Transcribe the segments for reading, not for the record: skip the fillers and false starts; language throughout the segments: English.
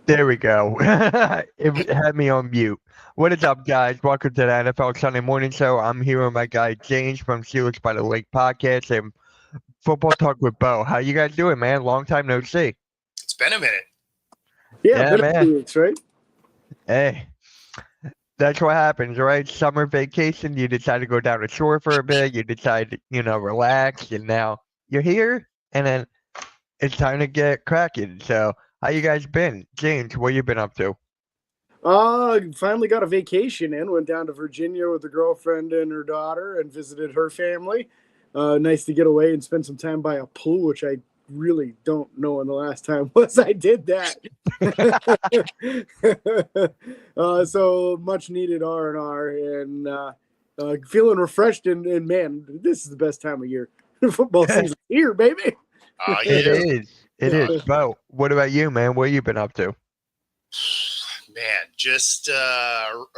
There we go. It had me on mute. What is up, guys? Welcome to the NFL Sunday Morning Show. I'm here with my guy James from Steelers by the Lake podcast and Football Talk with Bo. How you guys doing, man? Long time no see. It's been a minute. Yeah, Yeah, been a man. few weeks, right? Hey, that's what happens, right? Summer vacation, you decide to go down the shore for a bit. You decide to, relax, and now you're here, and then it's time to get cracking. So, how you guys been? James, what you been up to? Finally got a vacation in. Went down to Virginia with a girlfriend and her daughter and visited her family. Nice to get away and spend some time by a pool, which I really don't know when the last time was I did that. So much needed R&R and feeling refreshed and man, this is the best time of year. Football season here, baby. It Yeah, is. It is. Bo, what about you, man? What you been up to? man, just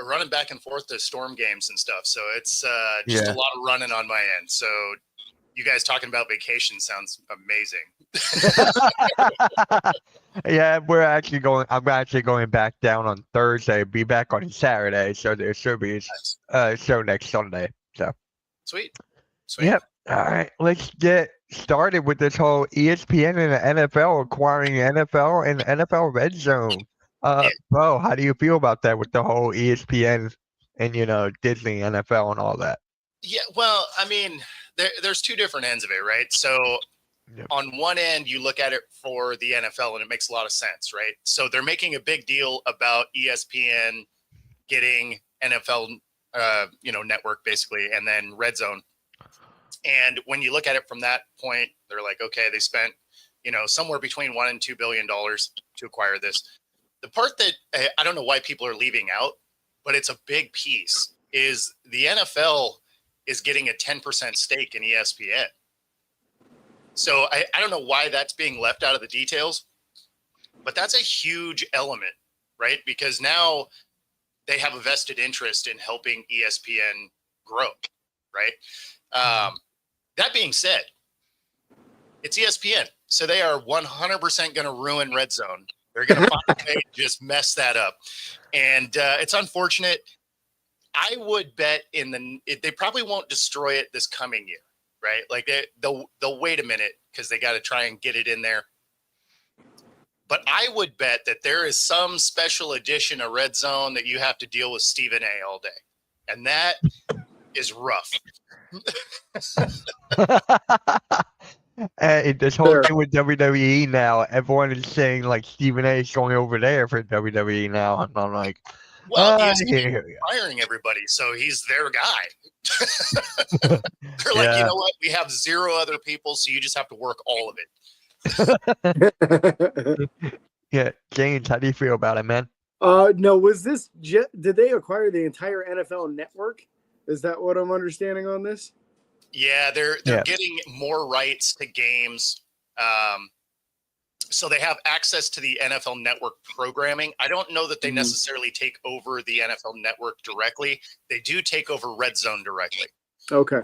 running back and forth to Storm games and stuff. So it's just Yeah. a lot of running on my end. So you guys talking about vacation sounds amazing. Yeah, I'm actually going back down on Thursday, be back on Saturday, so there should be Nice. a show next Sunday. So, Sweet. Sweet. yep. All right, let's get started with this whole ESPN and the NFL acquiring NFL and NFL RedZone. Yeah. Bo, how do you feel about that with the whole ESPN and Disney NFL and all that? Yeah. Well, I mean, there's two different ends of it, right? So Yep. on one end, you look at it for the NFL and it makes a lot of sense, right? So they're making a big deal about ESPN getting NFL, network basically, and then RedZone. And when you look at it from that point, they're like, okay, they spent, somewhere between $1 and $2 billion to acquire this. The part that I don't know why people are leaving out, but it's a big piece, is the NFL is getting a 10% stake in ESPN. So I don't know why that's being left out of the details, but that's a huge element, right? Because now they have a vested interest in helping ESPN grow, right? That being said, it's ESPN. So they are 100% going to ruin RedZone. They're going to find a way to just mess that up. And it's unfortunate. I would bet they probably won't destroy it this coming year, right? Like they'll wait a minute because they got to try and get it in there. But I would bet that there is some special edition of RedZone that you have to deal with Stephen A all day. And that is rough. This whole thing with WWE now, everyone is saying like Stephen A is going over there for WWE now, and I'm like, well, here ESPN we go. firing everybody, so he's their guy. They're like, Yeah. you know what? We have 0 other people, so you just have to work all of it. Yeah, James, how do you feel about it, man? No, was this did they acquire the entire NFL network? Is that what I'm understanding on this? Yeah, they're getting more rights to games. So they have access to the NFL network programming. I don't know that they necessarily take over the NFL network directly. They do take over RedZone directly. Okay.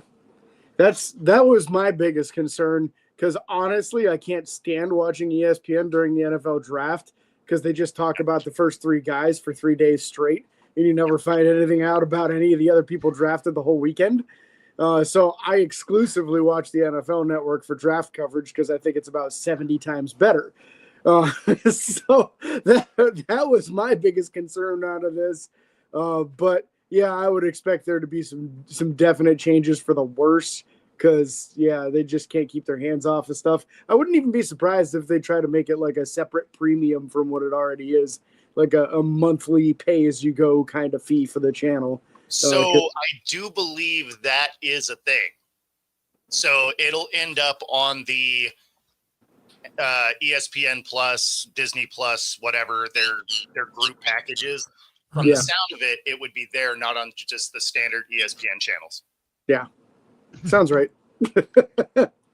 That was my biggest concern because honestly, I can't stand watching ESPN during the NFL draft because they just talk about the first 3 guys for 3 days straight, and you never find anything out about any of the other people drafted the whole weekend. So I exclusively watch the NFL network for draft coverage because I think it's about 70 times better. So that was my biggest concern out of this. But yeah, I would expect there to be some definite changes for the worse because, yeah, they just can't keep their hands off of stuff. I wouldn't even be surprised if they try to make it like a separate premium from what it already is, like a monthly pay-as-you-go kind of fee for the channel. So I do believe that is a thing. So it'll end up on the ESPN Plus, Disney Plus, whatever their group packages. From the sound of it, it would be there, not on just the standard ESPN channels. Yeah, sounds right.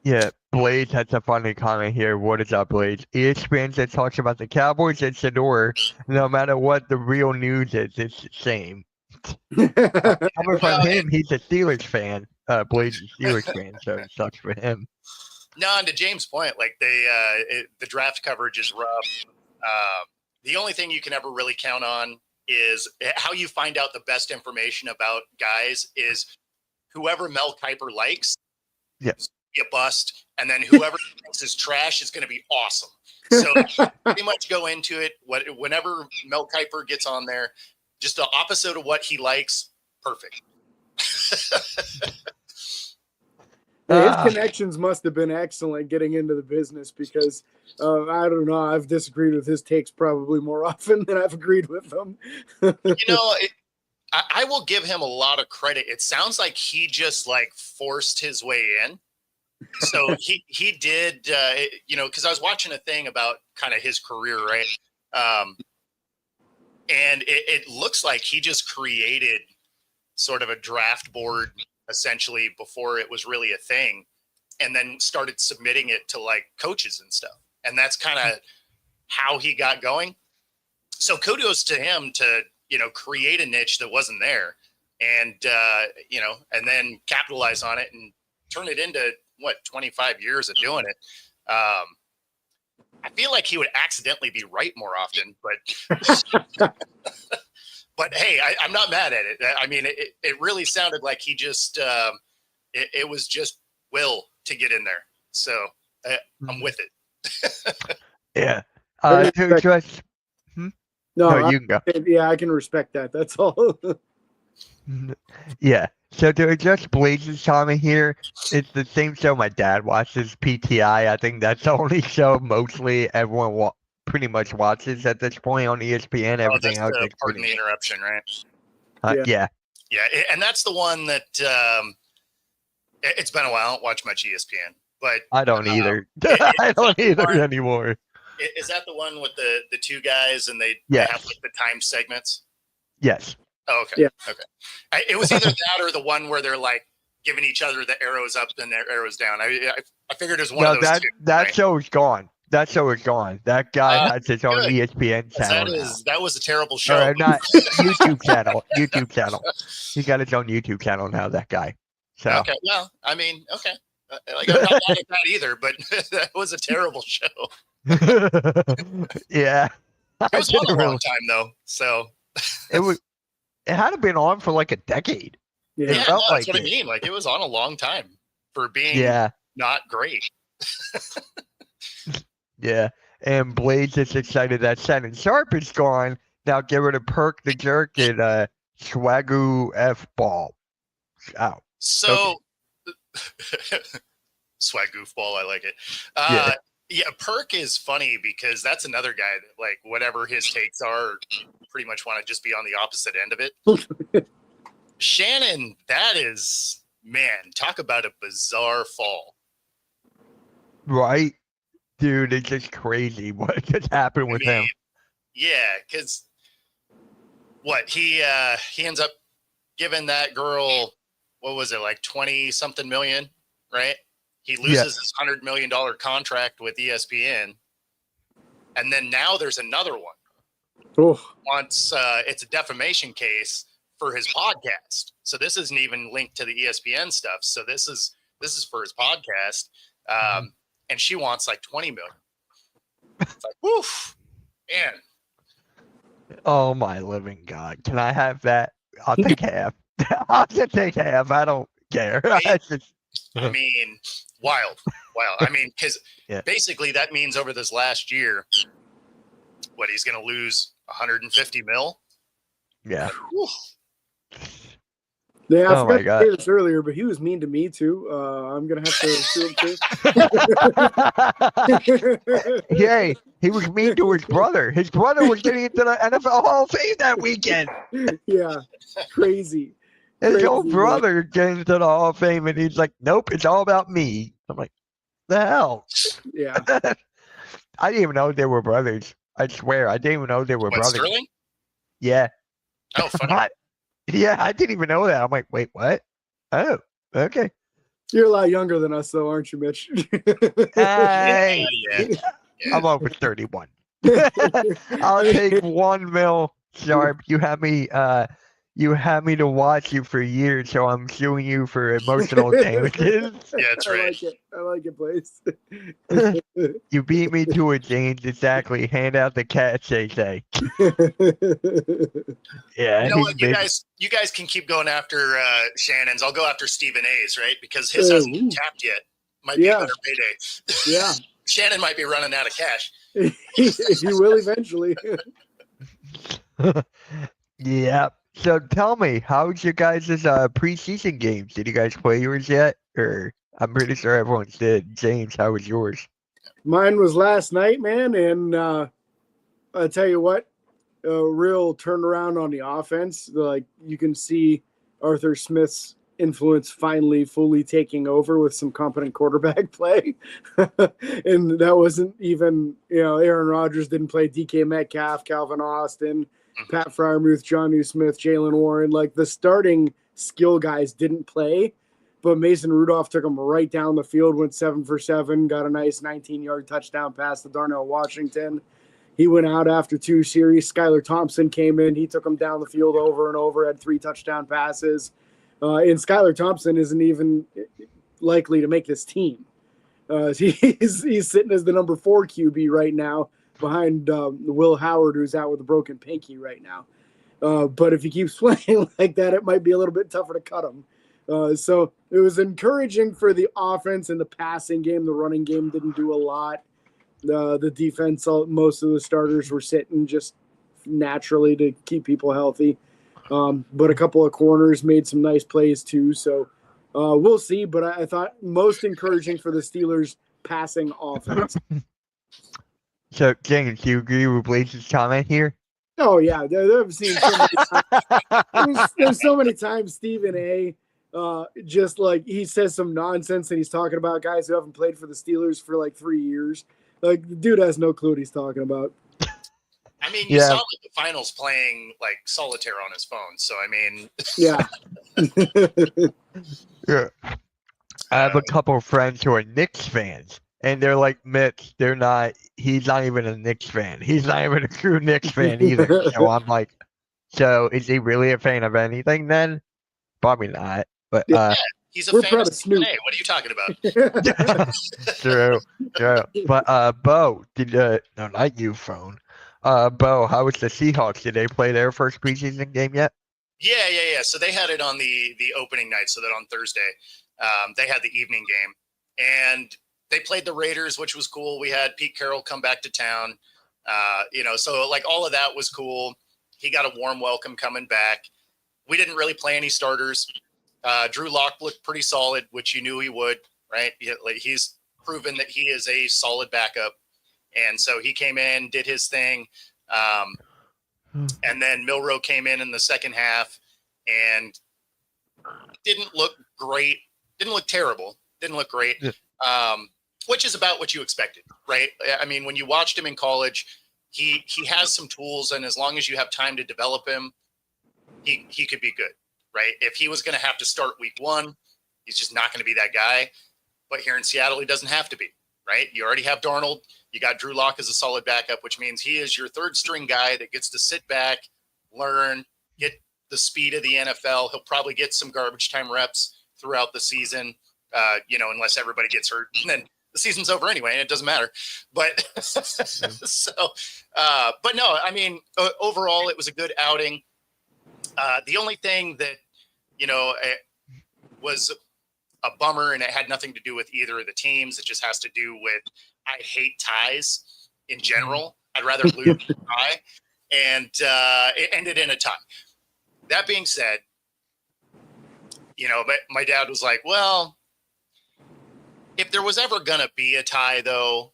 Yeah, Blades has a funny comment here. What is up, Blades? ESPN that talks about the Cowboys and Shador. No matter what the real news is, it's the same. Coming from him, he's a Steelers fan. Blades is a Steelers fan, so it sucks for him. No, and to James' point, like the draft coverage is rough. the only thing you can ever really count on is how you find out the best information about guys is whoever Mel Kiper likes. Yes. Be a bust, and then whoever thinks is trash is going to be awesome. So pretty much go into it. Whenever Mel Kiper gets on there, just the opposite of what he likes. Perfect. His connections must have been excellent getting into the business because I don't know. I've disagreed with his takes probably more often than I've agreed with them. I will give him a lot of credit. It sounds like he just like forced his way in. So he did, because I was watching a thing about kind of his career, right? And it looks like he just created sort of a draft board essentially before it was really a thing, and then started submitting it to like coaches and stuff. And that's kind of how he got going. So kudos to him to, create a niche that wasn't there and, and then capitalize on it and turn it into 25 years of doing it. I feel like he would accidentally be right more often, but but hey, I'm not mad at it. I mean, it really sounded like he just it was just will to get in there. So I'm with it. Yeah. No, you can go. Yeah, I can respect that. That's all. Yeah. So to address Blaze's comment here, it's the same show my dad watches, PTI. I think that's the only show mostly everyone pretty much watches at this point on ESPN. Everything else. Pardon the interruption, right? Yeah. Yeah, and that's the one that it's been a while. I don't watch much ESPN, but I don't either. I don't either anymore. Is that the one with the two guys and they have like the time segments? Yes. Oh, okay. Yeah. Okay. It was either that or the one where they're like giving each other the arrows up and their arrows down. I figured it was one of those two. That right? show is gone. That show is gone. That guy has his own ESPN channel. That was a terrible show. Not YouTube channel. YouTube channel. He got his own YouTube channel now. That guy. So. Okay. Well, I mean, okay. I'm not mad at that either, but that was a terrible show. Yeah. It was on a long time though, so it had been on for like a decade. Yeah, that's what I mean. Like it was on a long time for being not great. Yeah, and Blaze is excited that Shannon Sharp is gone. Now get rid of Perk the Jerk and Swagoo F Ball. Out. So swag goofball, I like it. Yeah, Perk is funny because that's another guy that like whatever his takes are, pretty much want to just be on the opposite end of it. Shannon, that is, man, talk about a bizarre fall. Right? Dude, it's just crazy what just happened with him. Yeah, because he ends up giving that girl, what was it, like 20-something million, right? He loses his $100 million contract with ESPN. And then now there's another one. Once it's a defamation case for his podcast. So this isn't even linked to the ESPN stuff. So this is for his podcast. And she wants like 20 million. It's like, woof, man. Oh my living God. Can I have that? I'll take half. I'll just take half. I don't care. Right? I mean, wild. I mean, because basically that means over this last year, he's going to lose 150 mil? Yeah, Yeah. I forgot to say this earlier, but he was mean to me too. I'm gonna have to sue him too. Yay! He was mean to his brother. His brother was getting into the NFL Hall of Fame that weekend. Yeah, crazy. His old brother getting into the Hall of Fame, and he's like, "Nope, it's all about me." I'm like, "The hell?" Yeah. I didn't even know they were brothers. I swear, I didn't even know they were brothers. Sterling? Yeah. Oh, funny. Yeah, I didn't even know that. I'm like, wait, what? Oh, okay. You're a lot younger than us, though, aren't you, Mitch? Hey, I'm over 31. I'll take 1 mil, Sharp. You have me You had me to watch you for years, so I'm suing you for emotional damages. Yeah, that's I right. like it. I like it, Blaze. You beat me to it, James. Exactly. Hand out the cash, they say. Yeah, You know he's what, big. you guys can keep going after Shannon's. I'll go after Stephen A's, right? Because his hasn't been tapped yet. Might be a better payday. Yeah. Shannon might be running out of cash. He will eventually. Yeah. So tell me, how's your guys' preseason games? Did you guys play yours yet? Or I'm pretty sure everyone's did. James, how was yours? Mine was last night, man, and I'll tell you what, a real turnaround on the offense. Like you can see Arthur Smith's influence finally fully taking over with some competent quarterback play. And that wasn't even, Aaron Rodgers didn't play, DK Metcalf, Calvin Austin, Pat Freiermuth, Jonnu Smith, Jalen Warren. Like the starting skill guys didn't play, but Mason Rudolph took them right down the field, went 7 for 7, got a nice 19-yard touchdown pass to Darnell Washington. He went out after 2 series. Skylar Thompson came in. He took him down the field over and over, had 3 touchdown passes. And Skylar Thompson isn't even likely to make this team. He's sitting as the number 4 QB right now behind Will Howard, who's out with a broken pinky right now. But if he keeps playing like that, it might be a little bit tougher to cut him. So it was encouraging for the offense and the passing game. The running game didn't do a lot. The defense, most of the starters were sitting just naturally to keep people healthy. But a couple of corners made some nice plays too. So we'll see. But I thought most encouraging for the Steelers passing offense. So, James, do you agree with Blaze's comment here? Oh, yeah. I've seen so many times. There's so many times Stephen A. Just like he says some nonsense and he's talking about guys who haven't played for the Steelers for like 3 years. Like the dude has no clue what he's talking about. I mean, you saw like the finals playing like solitaire on his phone. So I mean, yeah. Yeah. I have a couple of friends who are Knicks fans, and they're like, Mitch, he's not even a Knicks fan. He's not even a true Knicks fan either. So I'm like, so is he really a fan of anything then? Probably not. But he's a fan of Snoop. What are you talking about? True. But Bo, no, not you, phone. Bo, how was the Seahawks? Did they play their first preseason game yet? Yeah. So they had it on the opening night, so that on Thursday, they had the evening game, and they played the Raiders, which was cool. We had Pete Carroll come back to town, so like all of that was cool. He got a warm welcome coming back. We didn't really play any starters. Drew Lock looked pretty solid, which you knew he would, right? He's proven that he is a solid backup. And so he came in, did his thing. And then Milroe came in the second half and didn't look great. Didn't look terrible. Didn't look great, which is about what you expected, right? I mean, when you watched him in college, he has some tools, and as long as you have time to develop him, he could be good, right? If he was going to have to start week 1, he's just not going to be that guy. But here in Seattle, he doesn't have to be, right? You already have Darnold. You got Drew Lock as a solid backup, which means he is your third string guy that gets to sit back, learn, get the speed of the NFL. He'll probably get some garbage time reps throughout the season, unless everybody gets hurt. And then the season's over anyway, and it doesn't matter. But but no, I mean, overall, it was a good outing. The only thing that, was a bummer, and it had nothing to do with either of the teams. It just has to do with, I hate ties in general. I'd rather lose than tie. And it ended in a tie. That being said, but my dad was like, well, if there was ever going to be a tie, though,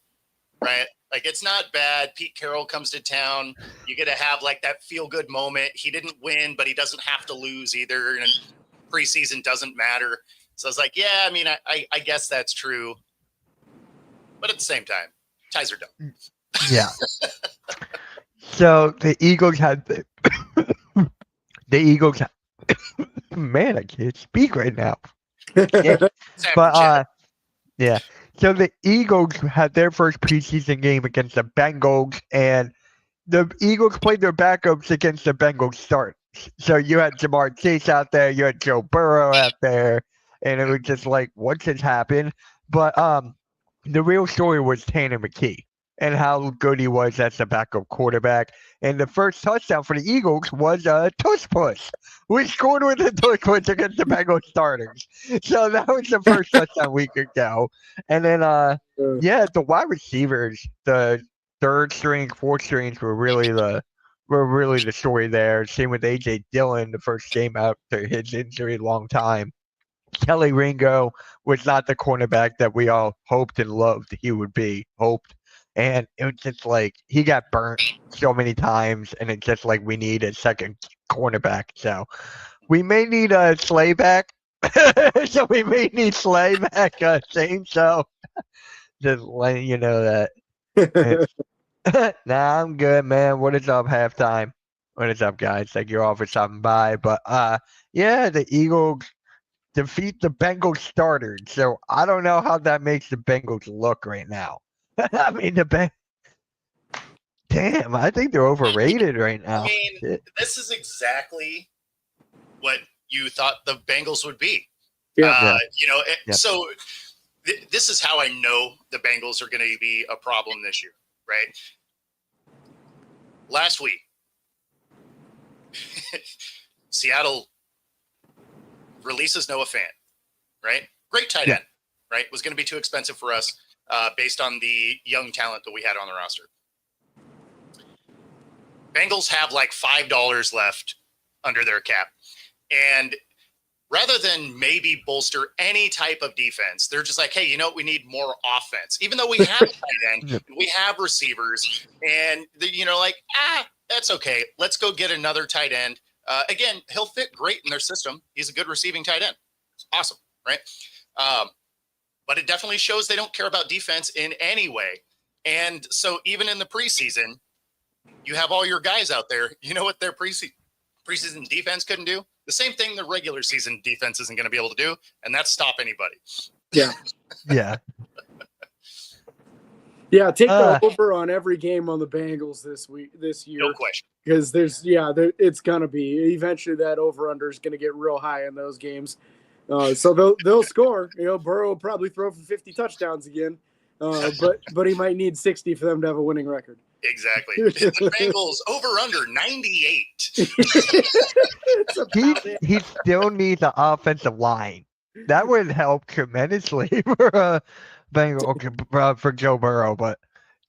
right? Like, it's not bad. Pete Carroll comes to town. You get to have, like, that feel-good moment. He didn't win, but he doesn't have to lose either. And preseason doesn't matter. So I was like, yeah, I mean, I guess that's true. But at the same time, ties are dumb. Yeah. So the Eagles had man, I can't speak right now. But yeah. So the Eagles had their first preseason game against the Bengals, and the Eagles played their backups against the Bengals start. So you had Jamar Chase out there, you had Joe Burrow out there, and it was just like, what just happened? But the real story was Tanner McKee and how good he was as a backup quarterback. And the first touchdown for the Eagles was a tush push. We scored with a tush push against the Bengals starters. So that was the first touchdown we could go. And then yeah, the wide receivers, the third string, fourth strings were really the story there. Same with AJ Dillon, the first game after his injury, long time. Kelly Ringo was not the cornerback that we all hoped and loved he would be. Hoped, and it was just like he got burnt so many times, and it's just like we need a second cornerback. So we may need a Slay back. So we may need Slay back, Shane. So just letting you know that. Nah, I'm good, man. What is up, halftime? What is up, guys? Thank you all for stopping by. But yeah, the Eagles defeat the Bengals starters. So I don't know how that makes the Bengals look right now. I mean, damn, I think they're overrated right now. I mean, this is exactly what you thought the Bengals would be. Yeah. So this is how I know the Bengals are going to be a problem this year, right? Last week, Seattle releases Noah Fant, right? Great tight end, right? Was going to be too expensive for us based on the young talent that we had on the roster. Bengals have like $5 left under their cap. And rather than maybe bolster any type of defense, they're just like, hey, you know what? We need more offense. Even though we have tight end, we have receivers, and that's okay. Let's go get another tight end. Again, he'll fit great in their system. He's a good receiving tight end. It's awesome, right? But it definitely shows they don't care about defense in any way. And so even in the preseason, you have all your guys out there. You know what their preseason defense couldn't do? The same thing the regular season defense isn't going to be able to do, and that's stop anybody. Yeah. Yeah. Yeah, take the over on every game on the Bengals this year. No question. Because it's gonna be eventually that over under is gonna get real high in those games. So they'll score. Burrow will probably throw for 50 touchdowns again, but he might need 60 for them to have a winning record. Exactly. The Bengals over under 98. He still needs an offensive line. That would help tremendously for for Joe Burrow, but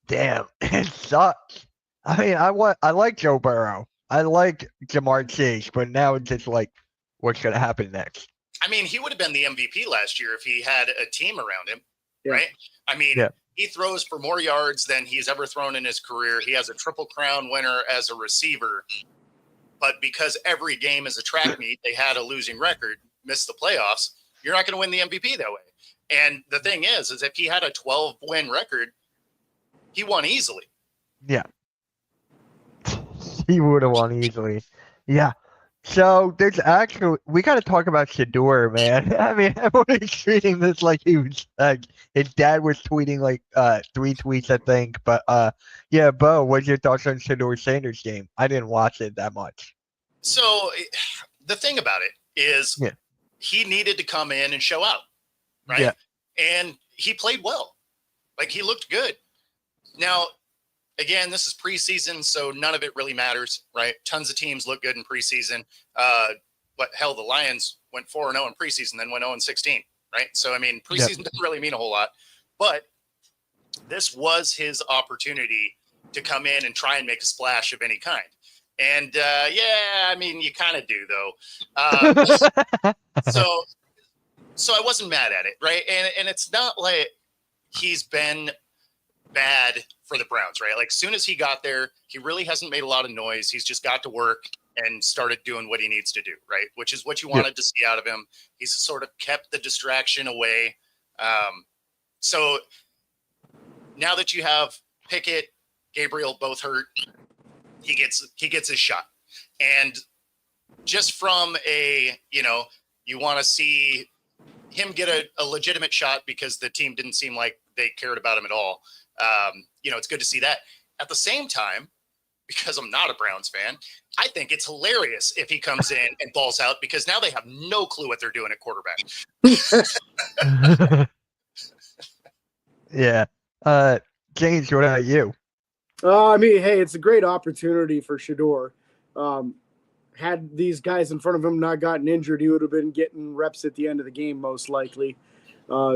damn, it sucks. I mean, I like Joe Burrow. I like Jamar Chase, but now it's just like, what's gonna happen next? I mean, he would have been the MVP last year if he had a team around him, right? I mean, he throws for more yards than he's ever thrown in his career. He has a Triple Crown winner as a receiver, but because every game is a track meet, they had a losing record, missed the playoffs. You're not going to win the MVP that way. And the thing is if he had a 12-win record, he won easily. Yeah. He would have won easily. Yeah. So there's actually, we got to talk about Shador, man. I mean, everybody's treating this like he was his dad was tweeting like 3 tweets, I think. But yeah, Bo, what's your thoughts on Shador Sanders' game? I didn't watch it that much. So the thing about it is he needed to come in and show out, right? Yeah. And he played well. Like, he looked good. Now, again, this is preseason, so none of it really matters, right? Tons of teams look good in preseason. The Lions went 4-0 in preseason, then went 0-16, right? So, I mean, preseason doesn't really mean a whole lot. But this was his opportunity to come in and try and make a splash of any kind. And, I mean, you kind of do, though. So I wasn't mad at it, right? And it's not like he's been bad for the Browns, right? Like, soon as he got there, he really hasn't made a lot of noise. He's just got to work and started doing what he needs to do, right? Which is what you wanted to see out of him. He's sort of kept the distraction away. So now that you have Pickett, Gabriel both hurt, he gets his shot. And just from you want to see him get a legitimate shot because the team didn't seem like they cared about him at all. It's good to see that. At the same time, because I'm not a Browns fan, I think it's hilarious if he comes in and balls out because now they have no clue what they're doing at quarterback. Yeah. James, what about you? I mean, hey, it's a great opportunity for Shador. Had these guys in front of him not gotten injured, he would have been getting reps at the end of the game, most likely.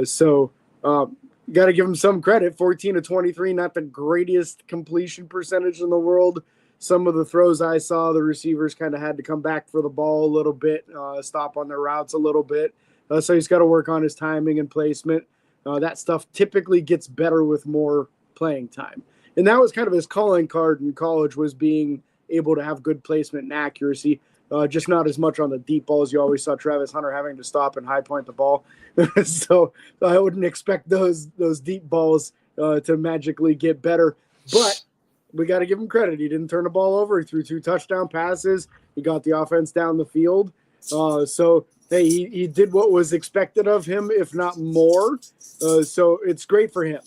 So got to give him some credit. 14 to 23, not the greatest completion percentage in the world. Some of the throws I saw, the receivers kind of had to come back for the ball a little bit, stop on their routes a little bit. So he's got to work on his timing and placement. That stuff typically gets better with more playing time. And that was kind of his calling card in college, was being able to have good placement and accuracy, just not as much on the deep balls. You always saw Travis Hunter having to stop and high point the ball. So I wouldn't expect those deep balls to magically get better. But we got to give him credit. He didn't turn the ball over. He threw 2 touchdown passes. He got the offense down the field. So, hey, he did what was expected of him, if not more. So it's great for him.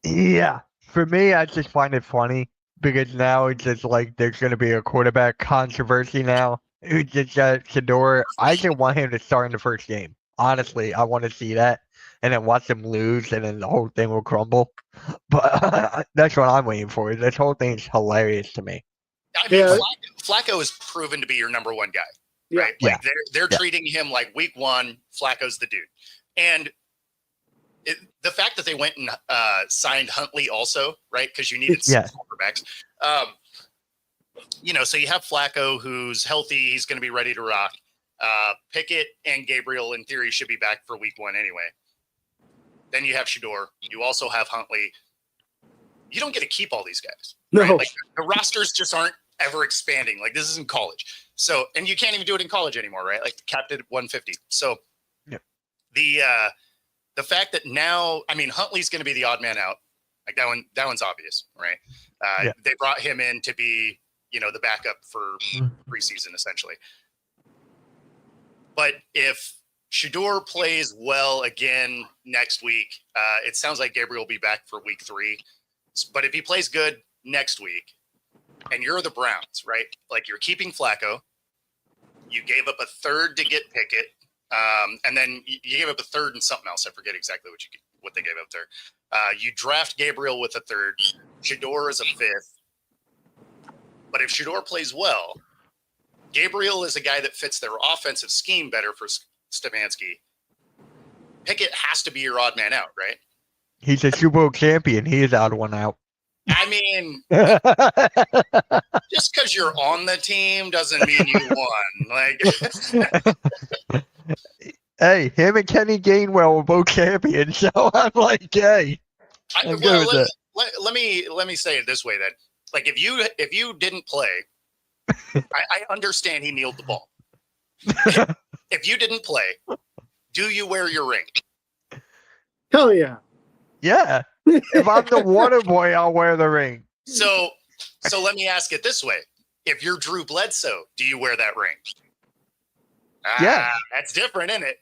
Yeah. For me, I just find it funny because now it's just like there's going to be a quarterback controversy now. Who just got Shador. I just want him to start in the first game. Honestly, I want to see that. And then watch him lose, and then the whole thing will crumble. But that's what I'm waiting for. This whole thing is hilarious to me. I mean, Flacco is proven to be your number one guy, right? Yeah. Like they're treating him like week one, Flacco's the dude. And the fact that they went and signed Huntley also, right? Because you needed some quarterbacks. So you have Flacco, who's healthy. He's going to be ready to rock. Pickett and Gabriel, in theory, should be back for week one anyway. Then you have Shador. You also have Huntley. You don't get to keep all these guys. No. Right? Like the rosters just aren't ever expanding. Like this isn't college. So, and you can't even do it in college anymore, right? Like capped at 150. So the fact that now, I mean, Huntley's going to be the odd man out. Like that one's obvious, right? They brought him in to be, the backup for preseason essentially. But if Shador plays well again next week, it sounds like Gabriel will be back for week 3. But if he plays good next week, and you're the Browns, right? Like you're keeping Flacco, you gave up a third to get Pickett, and then you gave up a third and something else. I forget exactly what they gave up there. You draft Gabriel with a third. Shador is a 5th. But if Shador plays well, Gabriel is a guy that fits their offensive scheme better for Stefanski. Pickett has to be your odd man out, right? He's a Super Bowl champion. He is odd one out. I mean, just because you're on the team doesn't mean you won. Like, hey, him and Kenny Gainwell were both champions, so I'm like, hey, I'm good with that. Let me say it this way then. Like, if you didn't play, I understand he kneeled the ball. If you didn't play, do you wear your ring? Hell yeah. Yeah. If I'm the water boy, I'll wear the ring. So let me ask it this way. If you're Drew Bledsoe, do you wear that ring? Yeah. That's different, isn't it?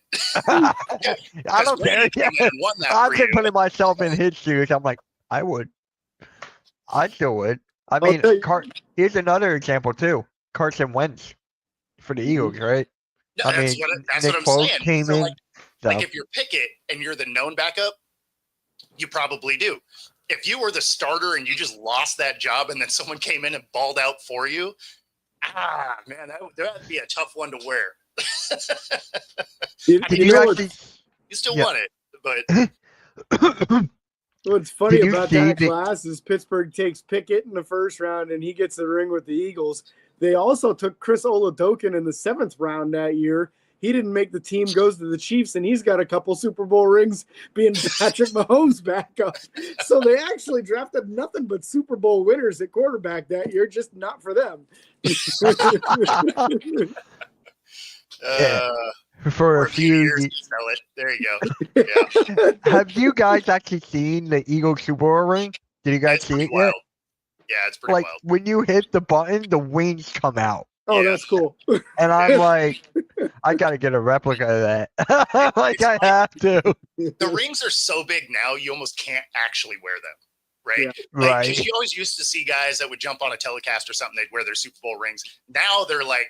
I don't care. I'm just putting myself in his shoes. I'm like, I would. I still would. I mean, here's another example, too. Carson Wentz for the Eagles, right? No, that's what I'm saying. Came in, like if you're Pickett and you're the known backup, you probably do. If you were the starter and you just lost that job and then someone came in and balled out for you, man, that would be a tough one to wear. You still want it, but what's funny about that class is Pittsburgh takes Pickett in the first round and he gets the ring with the Eagles. They also took Chris Oladokun in the 7th round that year. He didn't make the team, goes to the Chiefs, and he's got a couple Super Bowl rings being Patrick Mahomes' backup. So they actually drafted nothing but Super Bowl winners at quarterback that year, just not for them. For a few years to sell it. There you go. Yeah. Have you guys actually seen the Eagles Super Bowl ring? Did you guys see it yet? Yeah, it's pretty wild. When you hit the button, the wings come out. Oh, that's cool. And I'm like, I gotta get a replica of that. Like, I have to. The rings are so big now, you almost can't actually wear them. right? Yeah. Like, Right. 'cause you always used to see guys that would jump on a telecast or something, they'd wear their Super Bowl rings. Now they're like,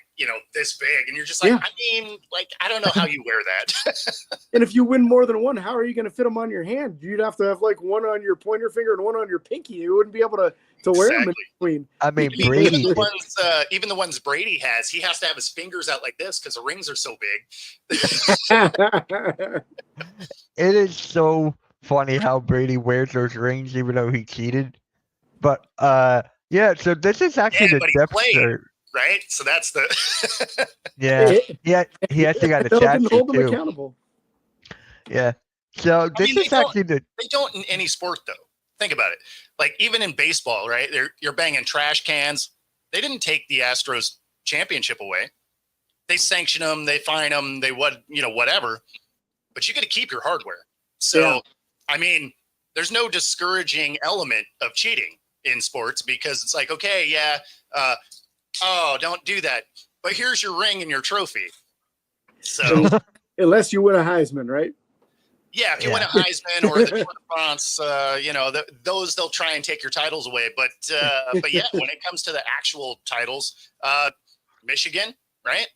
this big, and you're just like, Yeah. I mean, like, I don't know how you wear that. And if you win more than one, how are you going to fit them on your hand? You'd have to have like one on your pointer finger and one on your pinky. You wouldn't be able to wear them in between. I mean, Even Brady. even the ones Brady has, he has to have his fingers out like this because the rings are so big. It is so funny how Brady wears those rings, even though he cheated. But yeah. So this is actually Yeah, the but he depth played. chart. Right? So that's the Yeah. He actually got a Still chat didn't hold them too. accountable. Yeah. So this mean, is actually the. they don't in any sport though. Think about it. Like even in baseball, right? You're banging trash cans. They didn't take the Astros championship away. They sanction them, they fine them, whatever. But you got to keep your hardware. So, Yeah. I mean, there's no discouraging element of cheating in sports because it's like, okay, yeah, don't do that. But here's your ring and your trophy. So, Unless you win a Heisman, right? yeah, if you win a Heisman or the Tour de France, those they'll try and take your titles away. But yeah, when it comes to the actual titles, Michigan, right?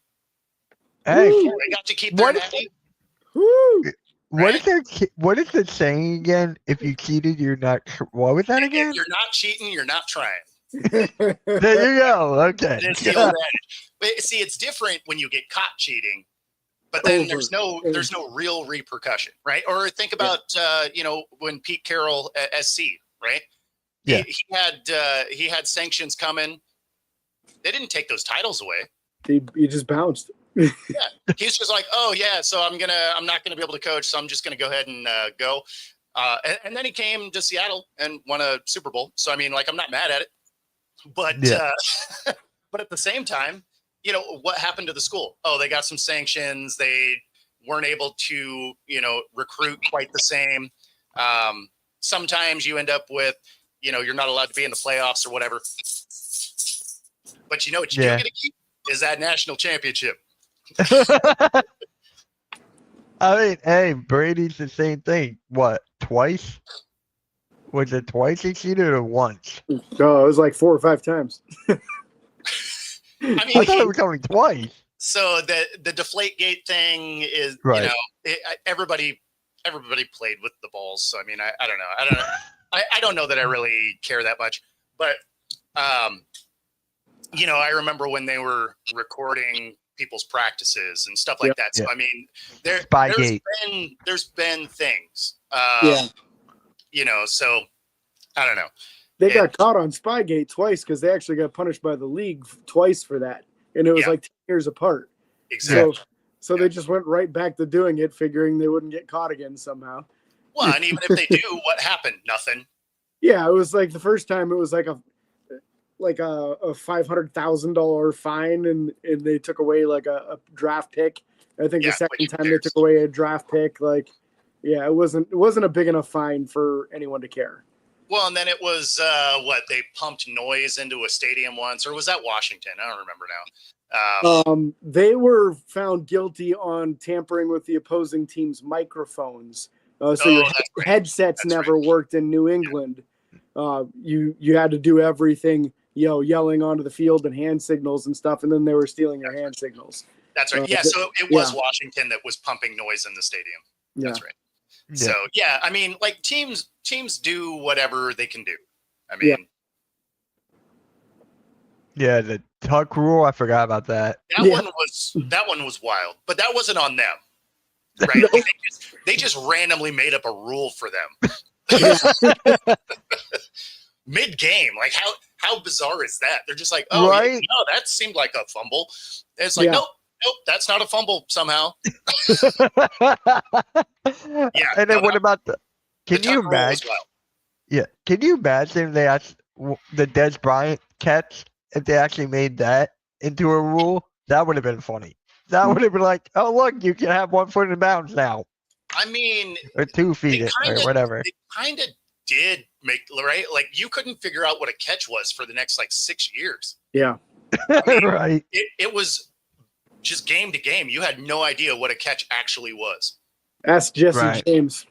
Hey, They got to keep their natty. Woo! what is the saying again? If you cheated, you're not. What was that again? If you're not cheating, you're not trying. There you go. Okay. It's the old adage. But see, it's different when you get caught cheating, but then there's no real repercussion, right? Or think about when Pete Carroll at SC, right? Yeah. He had sanctions coming. They didn't take those titles away. He just bounced. Yeah, he's just like, oh yeah, so I'm not gonna be able to coach, so I'm just gonna go ahead and go. And then he came to Seattle and won a Super Bowl. So I mean, like, I'm not mad at it, but but at the same time, what happened to the school? Oh, they got some sanctions. They weren't able to recruit quite the same. Sometimes you end up with you're not allowed to be in the playoffs or whatever. But what you do get to keep is that national championship. I mean, hey, Brady's the same thing. What, twice? Was it twice he cheated or once? No, it was like 4 or 5 times. I mean, I thought it was only twice. So the Deflategate thing is, right. Everybody played with the balls. So I mean, I don't know. I don't know that I really care that much. But I remember when they were recording people's practices and stuff like that. So I mean, there's been things. So I don't know. They got caught on Spygate twice because they actually got punished by the league twice for that, and it was like 10 years apart. Exactly. So they just went right back to doing it, figuring they wouldn't get caught again somehow. Well, and even if they do, what happened? Nothing. Yeah, it was like the first time it was like a $500,000 fine, and they took away like a draft pick. I think the second time they took away a draft pick. Like, yeah, it wasn't a big enough fine for anyone to care. Well, and then it was they pumped noise into a stadium once, or was that Washington? I don't remember now. They were found guilty on tampering with the opposing team's microphones. So your headsets never worked in New England. You had to do everything, yelling onto the field and hand signals and stuff, and then they were stealing your hand signals. That's right. So it was Washington that was pumping noise in the stadium. That's right. Yeah. So yeah, I mean, like teams do whatever they can do. I mean, the tuck rule. I forgot about that. That one was wild, but that wasn't on them, right? Like they just randomly made up a rule for them. Mid game, like how bizarre is that? They're just like, oh, right? No, that seemed like a fumble. And it's like, nope, that's not a fumble somehow. And then what about can you imagine? Yeah, can you imagine if they asked the Des Bryant catch, if they actually made that into a rule? That would have been funny. That would have been like, oh look, you can have 1 foot in bounds now. I mean, or 2 feet or whatever. It kind of did make right. Like you couldn't figure out what a catch was for the next 6 years. Yeah, I mean, right. It was just game to game. You had no idea what a catch actually was. Ask Jesse James.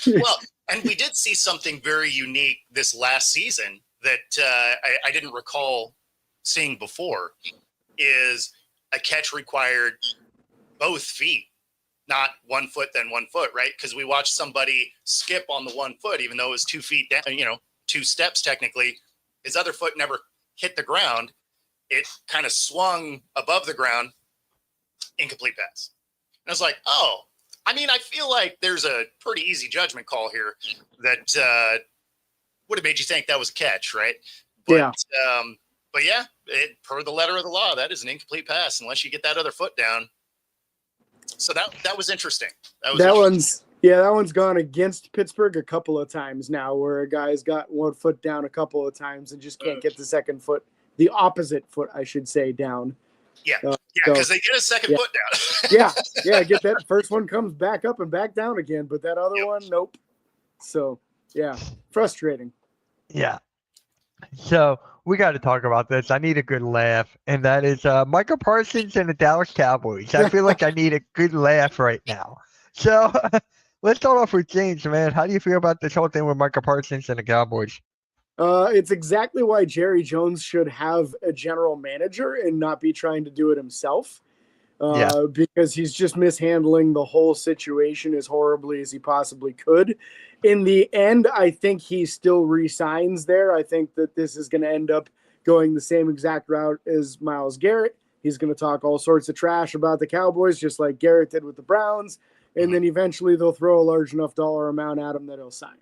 Well, And we did see something very unique this last season that I didn't recall seeing before, is a catch required both feet, not 1 foot, then 1 foot, right? Because we watched somebody skip on the 1 foot, even though it was 2 feet down, 2 steps technically. His other foot never hit the ground. It kind of swung above the ground, incomplete pass. And I was like, oh, I mean, I feel like there's a pretty easy judgment call here that would have made you think that was a catch, right? But, Yeah. But yeah, per the letter of the law, that is an incomplete pass unless you get that other foot down. So that was interesting. That one's gone against Pittsburgh a couple of times now, where a guy's got 1 foot down a couple of times and just can't get the second foot, the opposite foot, I should say, down. Yeah, because they get a second foot down. yeah, get that first one comes back up and back down again, but that other one, nope. So yeah, frustrating. Yeah. So we got to talk about this. I need a good laugh, and that is Micah Parsons and the Dallas Cowboys. I feel like I need a good laugh right now. So let's start off with James, man. How do you feel about this whole thing with Micah Parsons and the Cowboys? It's exactly why Jerry Jones should have a general manager and not be trying to do it himself. Because he's just mishandling the whole situation as horribly as he possibly could. In the end, I think he still resigns there. I think that this is going to end up going the same exact route as Myles Garrett. He's going to talk all sorts of trash about the Cowboys, just like Garrett did with the Browns. And then eventually they'll throw a large enough dollar amount at him that he'll sign.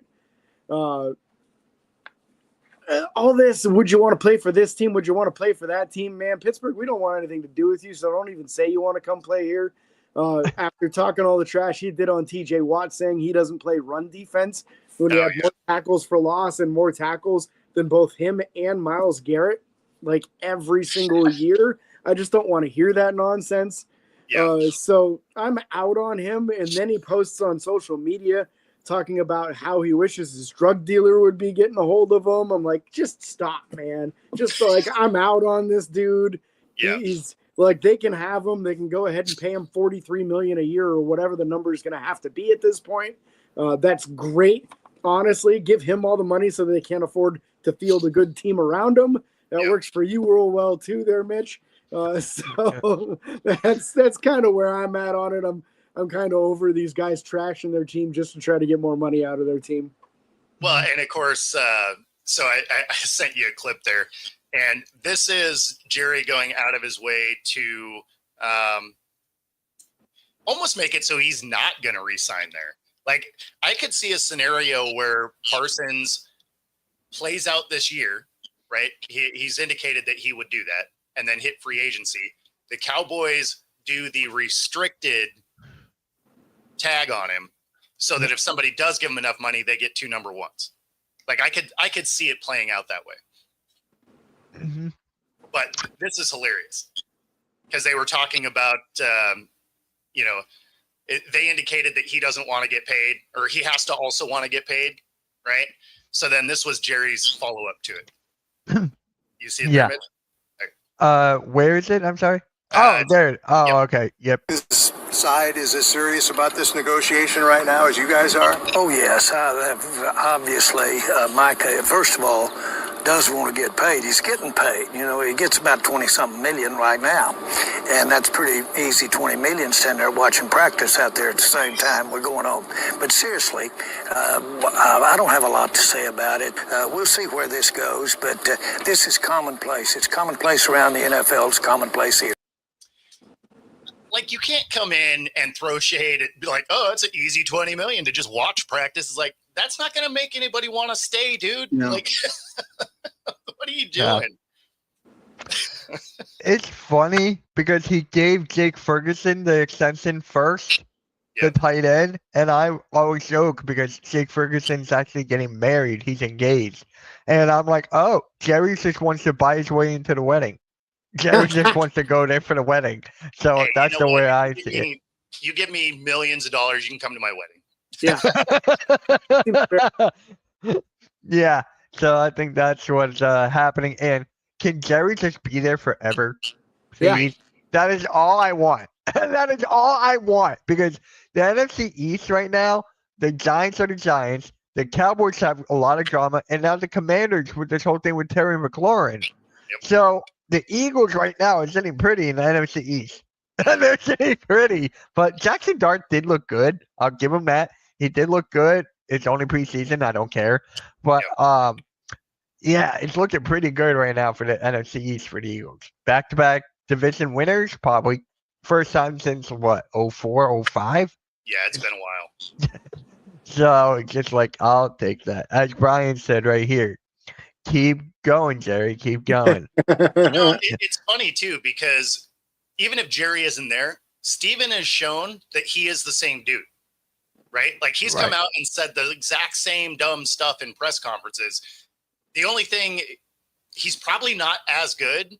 All this, would you want to play for this team? Would you want to play for that team? Man, Pittsburgh, we don't want anything to do with you, so don't even say you want to come play here. After talking all the trash he did on TJ Watt, saying he doesn't play run defense when he had more tackles for loss and more tackles than both him and Myles Garrett, like every single year. I just don't want to hear that nonsense. So I'm out on him, and then he posts on social media talking about how he wishes his drug dealer would be getting a hold of him. I'm like, just stop, man. Just like, I'm out on this dude. Yeah. He's like, they can have him. They can go ahead and pay him $43 million a year or whatever the number is going to have to be at this point. That's great. Honestly, give him all the money so they can't afford to field a good team around him. That works for you real well too there, Mitch. So that's kind of where I'm at on it. I'm kind of over these guys trashing their team just to try to get more money out of their team. Well, and of course, so I sent you a clip there, and this is Jerry going out of his way to almost make it so he's not going to re-sign there. Like, I could see a scenario where Parsons plays out this year, right? He's indicated that he would do that and then hit free agency. The Cowboys do the restricted tag on him so that if somebody does give him enough money, they get 2 number ones. Like, I could see it playing out that way. Mm-hmm. But this is hilarious because they were talking about, they indicated that he doesn't want to get paid, or he has to also want to get paid, right? So then this was Jerry's follow-up to it. You see it there, Mitch? Where is it? I'm sorry. There. Oh, yep. Okay. Yep. This side is as serious about this negotiation right now as you guys are? Oh, yes. Obviously, Micah, first of all, does want to get paid. He's getting paid. You know, he gets about 20-something million right now. And that's pretty easy, 20 million sitting there watching practice out there at the same time we're going on. But seriously, I don't have a lot to say about it. We'll see where this goes, but this is commonplace. It's commonplace around the NFL. It's commonplace here. Like, you can't come in and throw shade and be like, oh, it's an easy 20 million to just watch practice. It's like, that's not going to make anybody want to stay, dude. No. Like, what are you doing? Yeah. It's funny because he gave Jake Ferguson the extension first, the tight end. And I always joke because Jake Ferguson's actually getting married. He's engaged. And I'm like, oh, Jerry just wants to buy his way into the wedding. Jerry just wants to go there for the wedding. So hey, that's the way I see it. You give me millions of dollars, you can come to my wedding. Yeah. So I think that's what's happening. And can Jerry just be there forever? Yeah. That is all I want. That is all I want. Because the NFC East right now, the Giants are the Giants. The Cowboys have a lot of drama, and now the Commanders with this whole thing with Terry McLaurin. Yep. So the Eagles right now are sitting pretty in the NFC East. They're sitting pretty. But Jackson Dart did look good. I'll give him that. He did look good. It's only preseason. I don't care. But yeah, it's looking pretty good right now for the NFC East for the Eagles. Back-to-back division winners, probably first time since what, 04, 05? Yeah, it's been a while. So it's just like, I'll take that. As Brian said right here, keep going, Jerry. Keep going. It's funny too, because even if Jerry isn't there, Steven has shown that he is the same dude, right? Like he's come out and said the exact same dumb stuff in press conferences. The only thing, he's probably not as good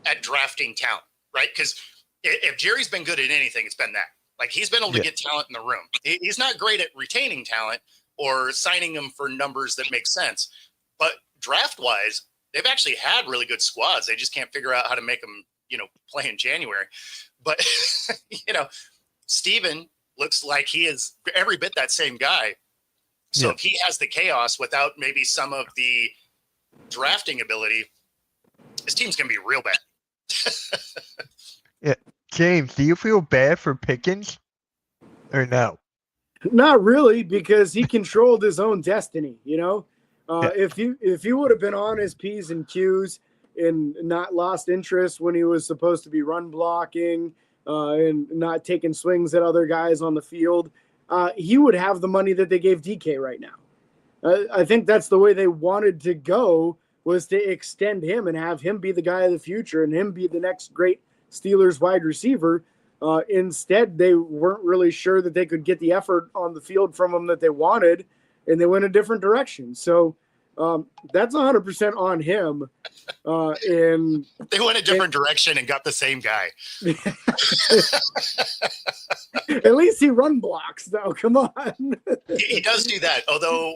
at drafting talent, right? Because if Jerry's been good at anything, it's been that. Like he's been able to get talent in the room. He's not great at retaining talent or signing them for numbers that make sense. But draft-wise, they've actually had really good squads. They just can't figure out how to make them, play in January. But, Steven looks like he is every bit that same guy. So if he has the chaos without maybe some of the drafting ability, his team's going to be real bad. Yeah. James, do you feel bad for Pickens or no? Not really, because he controlled his own destiny, If he would have been on his P's and Q's and not lost interest when he was supposed to be run blocking and not taking swings at other guys on the field, he would have the money that they gave DK right now. I think that's the way they wanted to go, was to extend him and have him be the guy of the future and him be the next great Steelers wide receiver. Instead, they weren't really sure that they could get the effort on the field from him that they wanted, and they went a different direction. So that's 100% on him. And they went a different direction and got the same guy. At least he run blocks, though. Come on. He does do that, although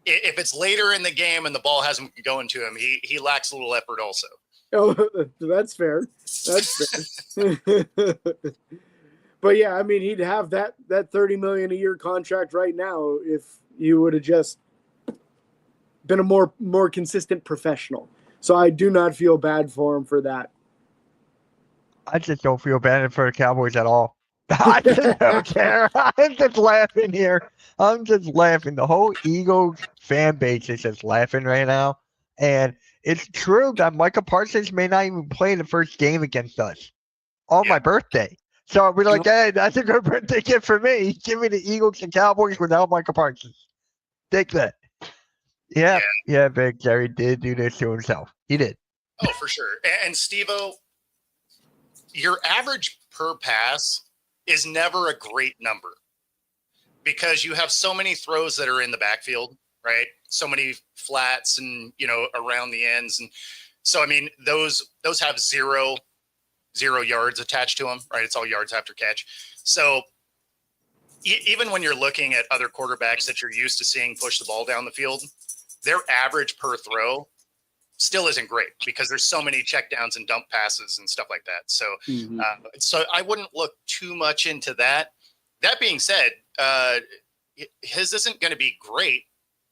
if it's later in the game and the ball hasn't going to him, he lacks a little effort also. Oh, that's fair. That's fair. But yeah, I mean, he'd have that $30 million a year contract right now if you would have just been a more consistent professional. So I do not feel bad for him for that. I just don't feel bad for the Cowboys at all. I just don't care. I'm just laughing here. I'm just laughing. The whole Eagles fan base is just laughing right now. And it's true that Micah Parsons may not even play in the first game against us on my birthday. So we're like, hey, that's a good birthday gift for me. Give me the Eagles and Cowboys without Micah Parsons. Take that. Yeah, Big Jerry did do this to himself. He did. Oh, for sure. And Steve-O, your average per pass is never a great number because you have so many throws that are in the backfield, right? So many flats and, around the ends. And so, I mean, those have zero yards attached to them, right? It's all yards after catch. So even when you're looking at other quarterbacks that you're used to seeing push the ball down the field, their average per throw still isn't great because there's so many checkdowns and dump passes and stuff like that. So, so I wouldn't look too much into that. That being said, his isn't going to be great,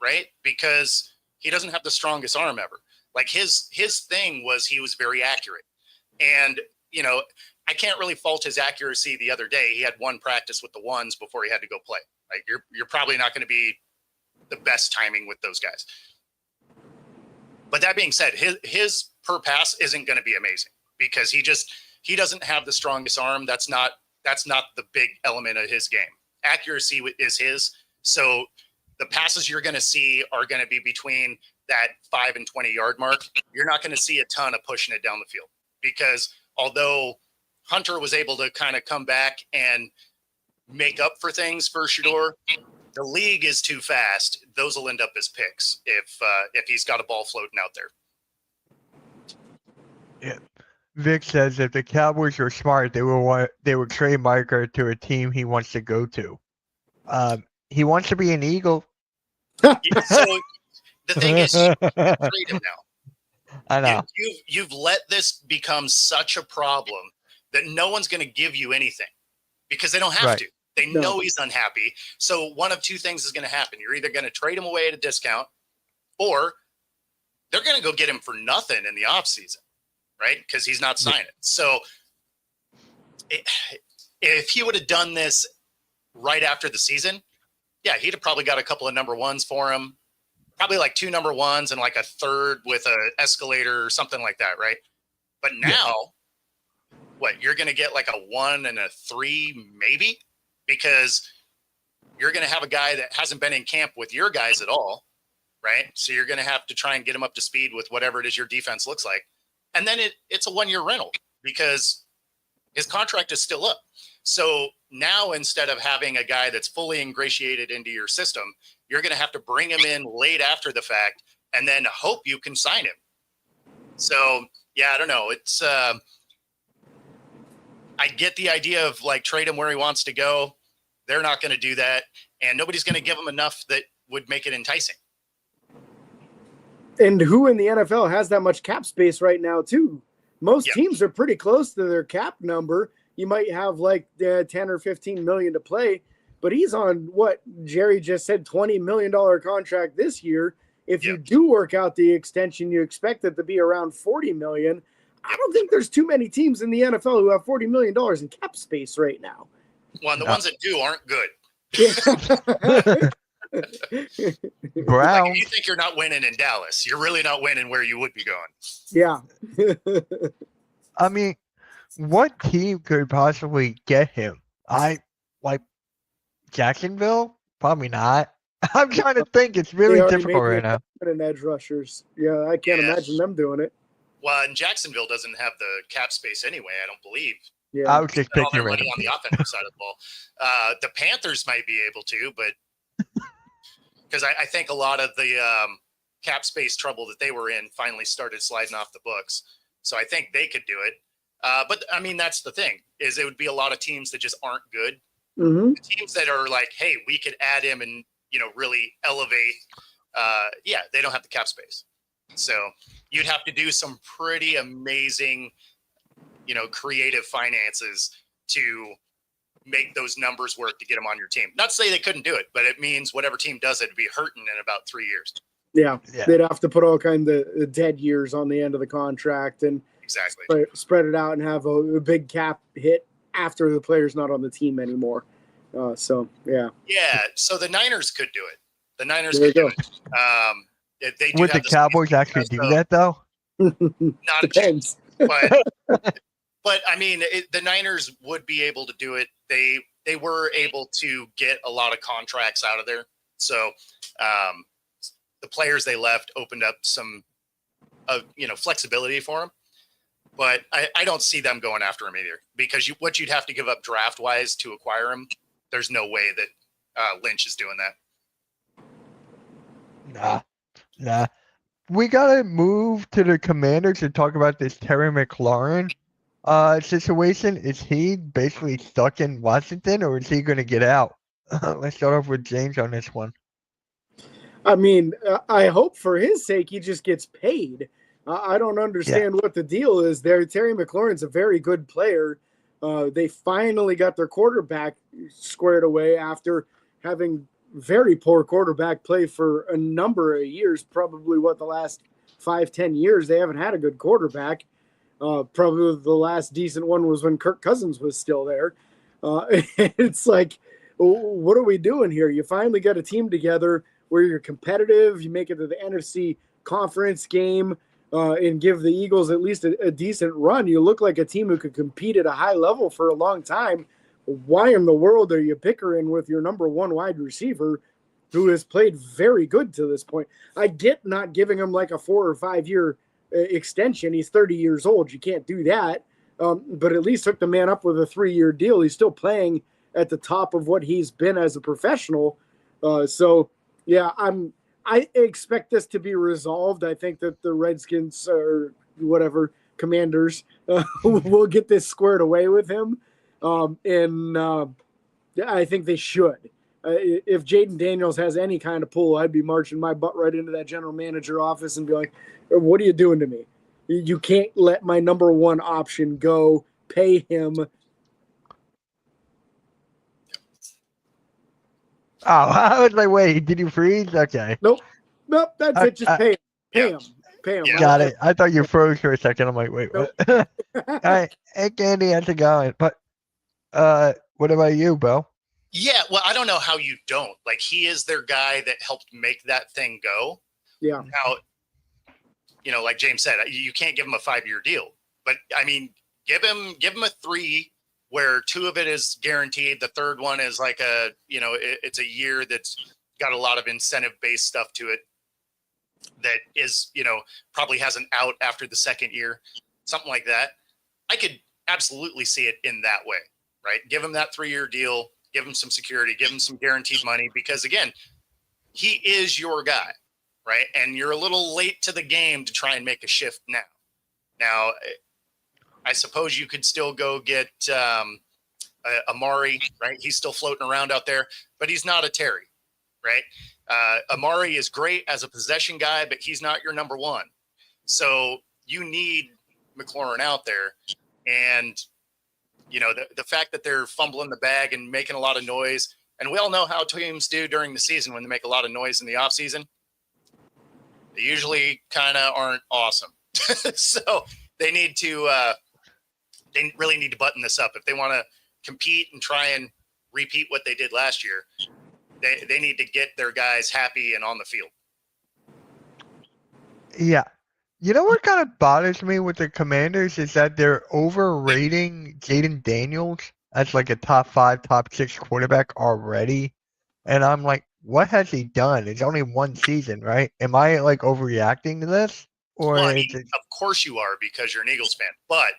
right? Because he doesn't have the strongest arm ever. Like his thing was he was very accurate. And, I can't really fault his accuracy the other day. He had one practice with the ones before he had to go play. Like you're probably not going to be the best timing with those guys. But that being said, his per pass isn't going to be amazing because he doesn't have the strongest arm. That's not the big element of his game. Accuracy is his. So the passes you're going to see are going to be between that 5 and 20 yard mark. You're not going to see a ton of pushing it down the field because although Hunter was able to kind of come back and make up for things for Shedeur, the league is too fast. Those will end up as picks if he's got a ball floating out there. Yeah. Vic says if the Cowboys were smart, they would trade Micah to a team he wants to go to. He wants to be an Eagle. So the thing is, you can't trade him now. I know. You've let this become such a problem that no one's going to give you anything because they don't have to. They know he's unhappy. So one of two things is going to happen. You're either going to trade him away at a discount, or they're going to go get him for nothing in the offseason, right? Because he's not signing. So if he would have done this right after the season, yeah, he'd have probably got a couple of number ones for him, probably like 2 number ones and like a third with a escalator or something like that, right? But now, what, you're going to get like a 1 and a 3 maybe, because you're going to have a guy that hasn't been in camp with your guys at all, right? So you're going to have to try and get him up to speed with whatever it is your defense looks like. And then it's a 1-year rental because his contract is still up. So now, instead of having a guy that's fully ingratiated into your system, you're going to have to bring him in late after the fact and then hope you can sign him. So, yeah, I don't know. It's I get the idea of like trade him where he wants to go. They're not going to do that. And nobody's going to give him enough that would make it enticing. And who in the NFL has that much cap space right now, too? Most teams are pretty close to their cap number. You might have like 10 or 15 million to play, but he's on what Jerry just said, $20 million contract this year. If you do work out the extension, you expect it to be around 40 million. I don't think there's too many teams in the NFL who have $40 million in cap space right now. Well, and the ones that do aren't good. Brown. Like, if you think you're not winning in Dallas, you're really not winning where you would be going. Yeah. I mean, what team could possibly get him? I like Jacksonville? Probably not. I'm trying to think. It's really difficult right now. And edge rushers. Yeah, I can't imagine them doing it. Well, and Jacksonville doesn't have the cap space anyway, I don't believe. Yeah. I was just All picking their money on the offensive side of the ball. The Panthers might be able to, but because I think a lot of the cap space trouble that they were in finally started sliding off the books. So I think they could do it. But I mean, that's the thing, is it would be a lot of teams that just aren't good. Mm-hmm. The teams that are like, hey, we could add him and, really elevate. They don't have the cap space. So you'd have to do some pretty amazing, creative finances to make those numbers work to get them on your team. Not to say they couldn't do it, but it means whatever team does it would be hurting in about 3 years. Yeah. They'd have to put all kinds of dead years on the end of the contract and spread it out and have a big cap hit after the player's not on the team anymore. Yeah. So the Niners could do it. The Niners could do it. They do Would the Cowboys actually do that, though? Not Depends. But I mean, the Niners would be able to do it. They were able to get a lot of contracts out of there. So the players they left opened up some, flexibility for them. But I don't see them going after him either, because what you'd have to give up draft wise to acquire him, there's no way that Lynch is doing that. Nah. We gotta move to the Commanders and talk about this Terry McLaurin situation. Is he basically stuck in Washington, or is he going to get out? Let's start off with James on this one. I mean, I hope for his sake he just gets paid. I don't understand what the deal is there. Terry McLaurin's a very good player. They finally got their quarterback squared away after having very poor quarterback play for a number of years, probably the last 5-10 years. They haven't had a good quarterback. Probably the last decent one was when Kirk Cousins was still there. It's like, what are we doing here? You finally got a team together where you're competitive. You make it to the NFC conference game and give the Eagles at least a decent run. You look like a team who could compete at a high level for a long time. Why in the world are you bickering with your number one wide receiver who has played very good to this point? I get not giving him like a 4 or 5 year extension. He's 30 years old. You can't do that. But at least hook the man up with a 3-year deal. He's still playing at the top of what he's been as a professional. I expect this to be resolved. I think that the Redskins or whatever Commanders will get this squared away with him. I think they should. If Jaden Daniels has any kind of pull, I'd be marching my butt right into that general manager office and be like, what are you doing to me? You can't let my number one option go. Pay him. Oh, I was like, wait, did you freeze? Okay. Nope. That's it. Just pay him. Pay him. Pay him. Yeah. Got it. I thought you froze for a second. I'm like, wait, what? All right. Hey, Candy, how's it going? But what about you, Bo? Yeah, well, I don't know how you don't. Like, he is their guy that helped make that thing go. Yeah. Now, like James said, you can't give him a 5-year deal. But, I mean, give him a 3 where 2 of it is guaranteed. The third one is like it's a year that's got a lot of incentive-based stuff to it that is, probably has an out after the second year, something like that. I could absolutely see it in that way, right? Give him that 3-year deal. Give him some security, give him some guaranteed money, because again, he is your guy, right? And you're a little late to the game to try and make a shift now. Now, I suppose you could still go get Amari, right? He's still floating around out there, but he's not a Terry, right? Amari is great as a possession guy, but he's not your number one. So you need McLaurin out there. And the fact that they're fumbling the bag and making a lot of noise, and we all know how teams do during the season when they make a lot of noise in the offseason. They usually kind of aren't awesome. So they really need to button this up. If they want to compete and try and repeat what they did last year, they need to get their guys happy and on the field. Yeah. You know what kind of bothers me with the Commanders is that they're overrating Jaden Daniels as like a top 5, top 6 quarterback already. And I'm like, what has he done? It's only one season, right? Am I like overreacting to this? Or Well, I mean, is it... of course you are, because you're an Eagles fan. But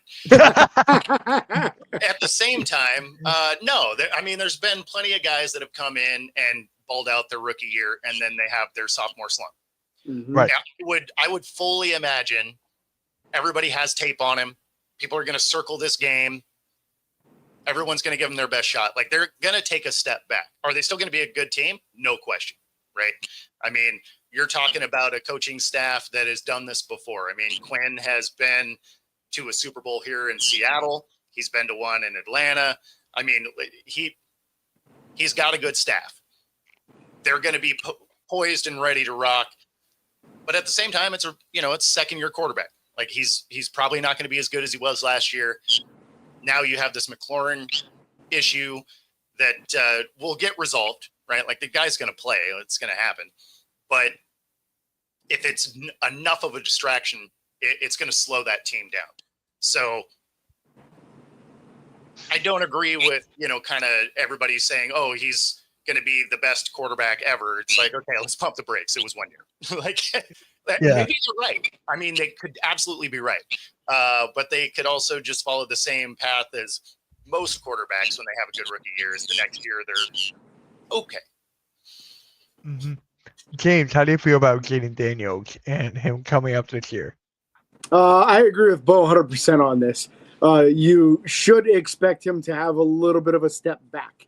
at the same time, no. There's been plenty of guys that have come in and balled out their rookie year, and then they have their sophomore slump. Mm-hmm. Right. I would fully imagine everybody has tape on him. People are going to circle this game. Everyone's going to give them their best shot. Like, they're going to take a step back. Are they still going to be a good team? No question. Right. I mean, you're talking about a coaching staff that has done this before. I mean, Quinn has been to a Super Bowl here in Seattle. He's been to one in Atlanta. I mean, he's got a good staff. They're going to be poised and ready to rock. But at the same time, it's second-year quarterback. Like, he's probably not going to be as good as he was last year. Now you have this McLaurin issue that will get resolved, right? Like, the guy's going to play. It's going to happen. But if it's enough of a distraction, it's going to slow that team down. So I don't agree with, kind of everybody saying, oh, he's going to be the best quarterback ever. It's like, okay, let's pump the brakes. It was 1 year. Maybe you're right. I mean, they could absolutely be right. But they could also just follow the same path as most quarterbacks when they have a good rookie year. Is the next year they're okay. Mm-hmm. James, how do you feel about Jaden Daniels and him coming up this year? I agree with Bo 100% on this. You should expect him to have a little bit of a step back.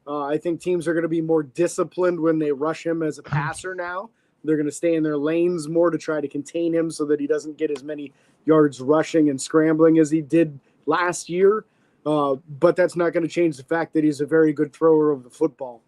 I think teams are going to be more disciplined when they rush him as a passer now. They're going to stay in their lanes more to try to contain him so that he doesn't get as many yards rushing and scrambling as he did last year. But that's not going to change the fact that he's a very good thrower of the football.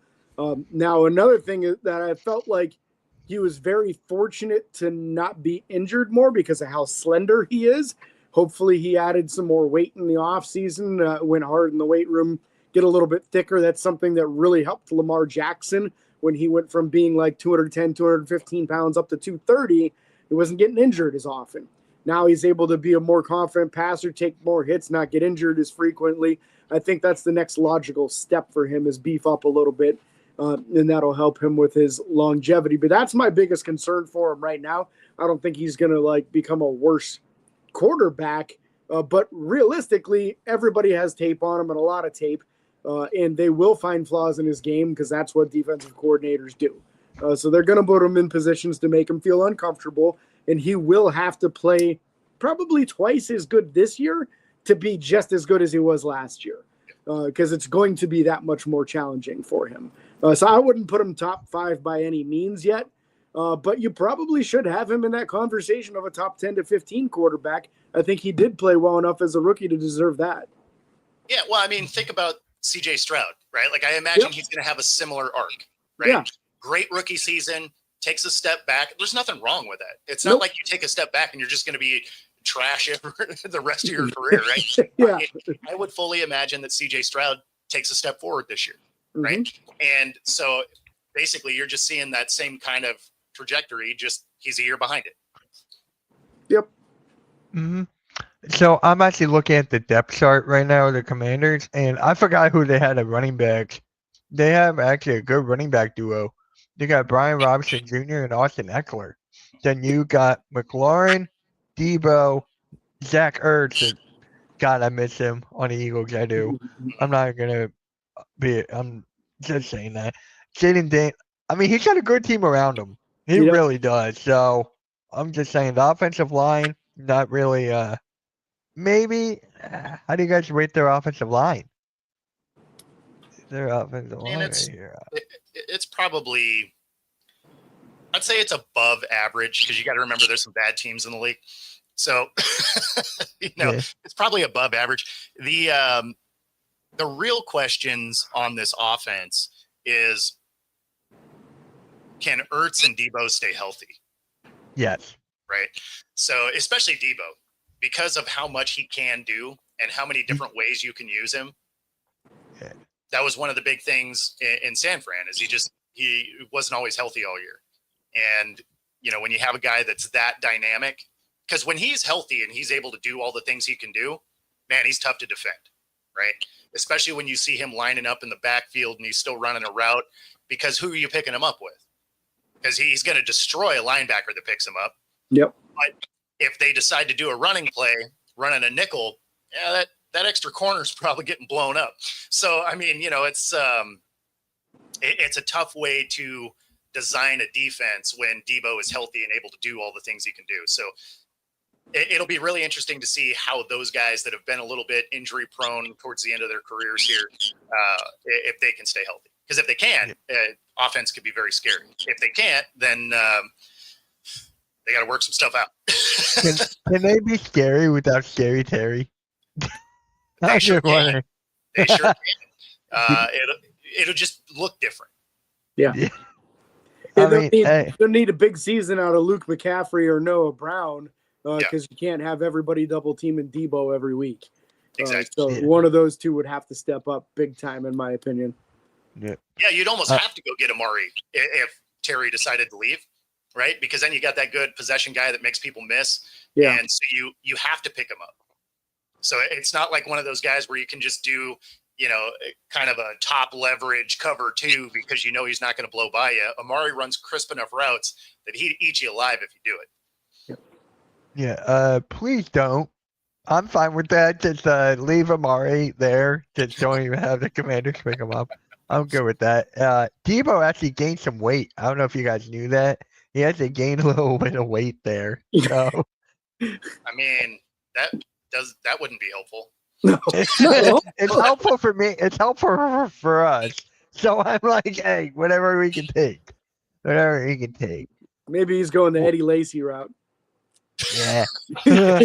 Now, another thing that I felt like he was very fortunate to not be injured more because of how slender he is. Hopefully he added some more weight in the offseason, went hard in the weight room, get a little bit thicker. That's something that really helped Lamar Jackson when he went from being like 210, 215 pounds up to 230. He wasn't getting injured as often. Now he's able to be a more confident passer, take more hits, not get injured as frequently. I think that's the next logical step for him, is beef up a little bit. And that'll help him with his longevity. But that's my biggest concern for him right now. I don't think he's going to become a worse quarterback. But realistically, everybody has tape on him, and a lot of tape. And they will find flaws in his game because that's what defensive coordinators do. So they're going to put him in positions to make him feel uncomfortable. And he will have to play probably twice as good this year to be just as good as he was last year. Because it's going to be that much more challenging for him. So I wouldn't put him top 5 by any means yet. But you probably should have him in that conversation of a top 10 to 15 quarterback. I think he did play well enough as a rookie to deserve that. Yeah, well, I mean, think about C.J. Stroud, right? Like, I imagine he's going to have a similar arc, right? Yeah. Great rookie season, takes a step back. There's nothing wrong with that. It's not like you take a step back and you're just going to be trash the rest of your career, right? Yeah. I would fully imagine that CJ Stroud takes a step forward this year, right? And so basically you're just seeing that same kind of trajectory, just he's a year behind it. Yep. Mm-hmm. So I'm actually looking at the depth chart right now of the Commanders, and I forgot who they had at running backs. They have actually a good running back duo. They got Brian Robinson Jr. and Austin Eckler. Then you got McLaurin, Debo, Zach Ertz. And God, I miss him on the Eagles. I do. I'm not gonna be. I'm just saying that. Jaden Dan. I mean, he's got a good team around him. He really does. So I'm just saying the offensive line, not really. Maybe. How do you guys rate their offensive line? Their offensive line right here. It's probably, I'd say it's above average because you got to remember there's some bad teams in the league. So, it's probably above average. The real questions on this offense is, can Ertz and Debo stay healthy? Yes. Right. So especially Debo, because of how much he can do and how many different ways you can use him. Yeah. That was one of the big things in San Fran is he wasn't always healthy all year. And, when you have a guy that's that dynamic, because when he's healthy and he's able to do all the things he can do, man, he's tough to defend, right? Especially when you see him lining up in the backfield and he's still running a route, because who are you picking him up with? Because he's going to destroy a linebacker that picks him up. Yep. But if they decide to do a running play, running a nickel, that extra corner is probably getting blown up. So, I mean, it's a tough way to design a defense when Debo is healthy and able to do all the things he can do. So it'll be really interesting to see how those guys that have been a little bit injury prone towards the end of their careers here, if they can stay healthy. Because if they can, offense could be very scary. If they can't, then they got to work some stuff out. Can they be scary without Scary Terry? They sure can. They sure can. It'll just look different. Yeah. They'll need a big season out of Luke McCaffrey or Noah Brown because you can't have everybody double teaming Debo every week. Exactly. So one of those two would have to step up big time, in my opinion. Yeah. Yeah, you'd almost have to go get Amari if Terry decided to leave, right? Because then you got that good possession guy that makes people miss. Yeah. And so you have to pick him up. So it's not like one of those guys where you can just do, kind of a top leverage cover two because he's not going to blow by you. Amari runs crisp enough routes that he'd eat you alive if you do it. Yeah. Please don't. I'm fine with that. Just leave Amari there. Just don't even have the Commanders pick him up. I'm good with that. Debo actually gained some weight. I don't know if you guys knew that. He actually gained a little bit of weight there. So. I mean, that wouldn't be helpful. No. It's helpful for me. It's helpful for us. So I'm like, hey, whatever we can take. Whatever we can take. Maybe he's going the Eddie Lacy route. Yeah. Yeah.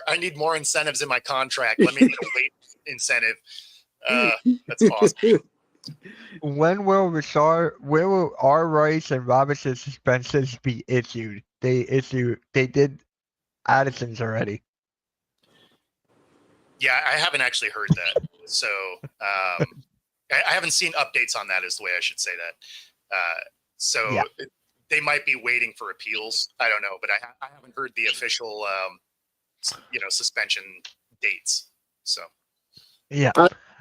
I need more incentives in my contract. Let me get a weight incentive. That's awesome. When will R. Rice and Robinson suspensions be issued? They did Addison's already. Yeah, I haven't actually heard that. So I haven't seen updates on that is the way I should say that. They might be waiting for appeals. I don't know, but I haven't heard the official, suspension dates. So, yeah,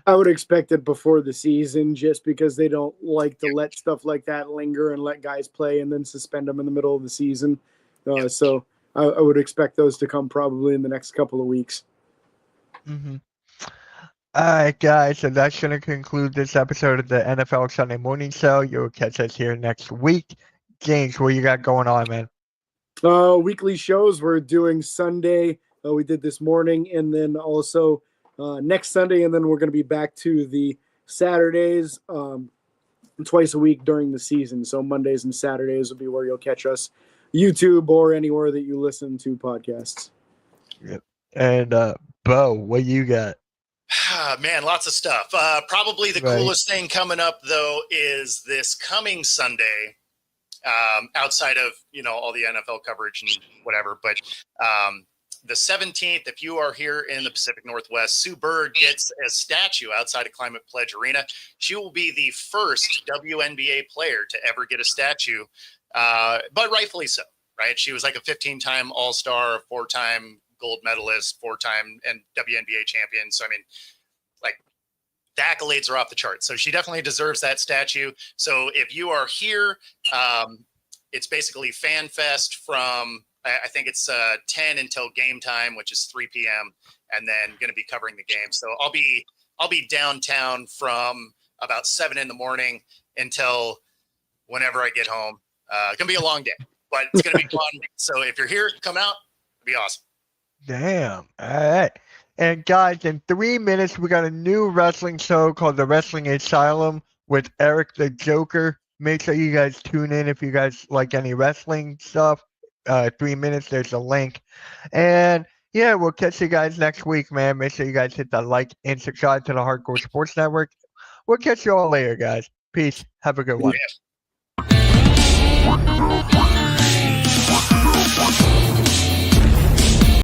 I would expect it before the season, just because they don't like to let stuff like that linger and let guys play and then suspend them in the middle of the season. So I would expect those to come probably in the next couple of weeks. Mm-hmm. All right, guys. So that's going to conclude this episode of the NFL Sunday Morning Show. You'll catch us here next week. James, what you got going on, man? Weekly shows. We're doing Sunday. We did this morning, and then also next Sunday, and then we're going to be back to the Saturdays twice a week during the season. So Mondays and Saturdays will be where you'll catch us, YouTube or anywhere that you listen to podcasts. Yep. And Bo, what you got? Man, lots of stuff. Probably the coolest thing coming up, though, is this coming Sunday, outside of, all the NFL coverage and whatever. But the 17th, if you are here in the Pacific Northwest, Sue Bird gets a statue outside of Climate Pledge Arena. She will be the first WNBA player to ever get a statue, but rightfully so, right? She was like a 15-time All-Star, 4-time gold medalist, 4-time and WNBA champion. So, I mean, like, the accolades are off the charts. So she definitely deserves that statue. So if you are here, it's basically Fan Fest from, I think it's 10 until game time, which is 3 p.m. and then going to be covering the game. So I'll be downtown from about 7 in the morning until whenever I get home. It's going to be a long day, but it's going to be fun. So if you're here, come out. It'll be awesome. Damn. All right. And guys, in 3 minutes, we got a new wrestling show called The Wrestling Asylum with Eric the Joker. Make sure you guys tune in if you guys like any wrestling stuff. 3 minutes, there's a link. And yeah, we'll catch you guys next week, man. Make sure you guys hit the like and subscribe to the Hardcore Sports Network. We'll catch you all later, guys. Peace. Have a good one. Yeah.